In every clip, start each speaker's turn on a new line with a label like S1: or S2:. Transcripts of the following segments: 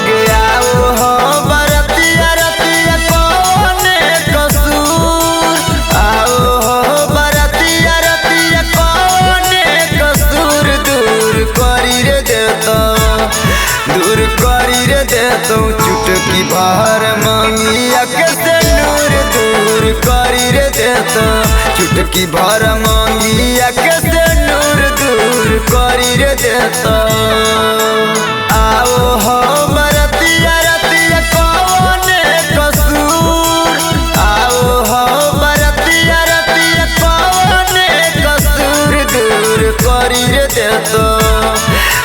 S1: लगे आओ हो बरतिया रतिया कौने कसूर, आओ हो बरतिया रतिया कौने कसूर, दूर करी रे देतो, दूर करी रे देतो चुटकी भर मंगिया के सिंदूर, दूर करी रे देतो चुटकी भर मंगिया के सिंदूर, दूर करी रे देतो। आओ हो बरतिया रतिया कौने कसूर, आओ हो बरतिया रतिया कौने कसूर, दूर करी रे देतो,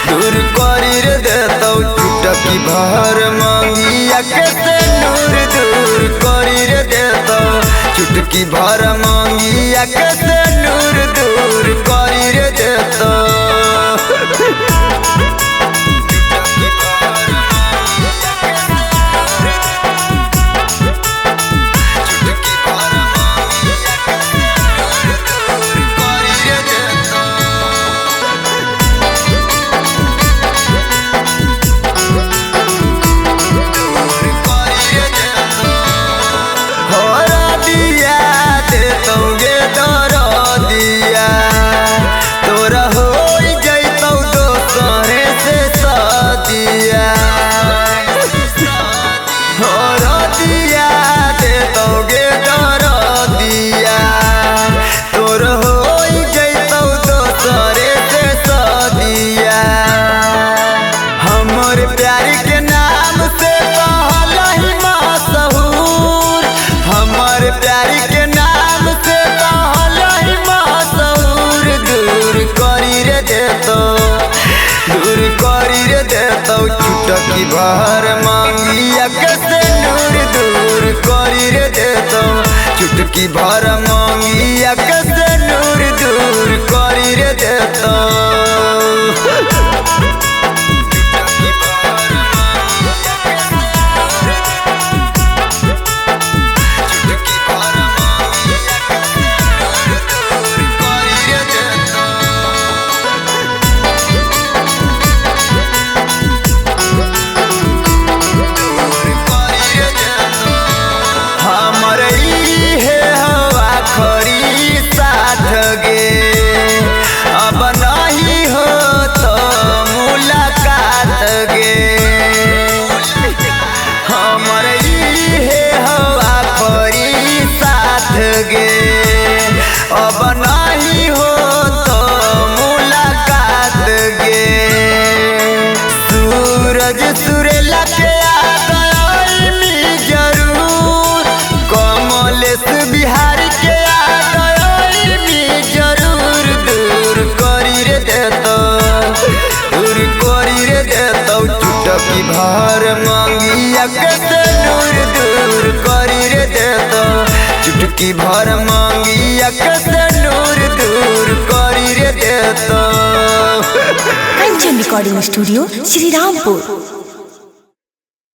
S1: दूर करी रे देतो चुटकी भर मंगिया के सिंदूर, दूर करी रे देतो चुटकी भर मंगिया के सिंदूर, दूर करी रे देतो। प्यारी के नाम से कहलही मशहूर, हमर प्यारी के नाम से कहलही मशहूर, दूर करी रे देतो, दूर करी रे देतो चुटकी भर मंगिया के सिंदूर, दूर करी रे देतो चुटकी भर मंगिया के सिंदूर, दूर करी रे देतो। अब नहीं हो तो मुलाकात गे, हमर इहे हवा खरी साथ गे, अब नहीं हो तो मुलाकात गे। सूरज सुरेला के आ गई जरूर, कमलेश बिहारी के आ गई जरूर, दूर करी रे देतो, दूर करी रे देतो चुटकी भर मंगिया के सिंदूर, दूर करी रे देतो चुटकी भर मंगिया के सिंदूर, दूर करी रे देतो।
S2: Kanchan recording studio Shri Rampur.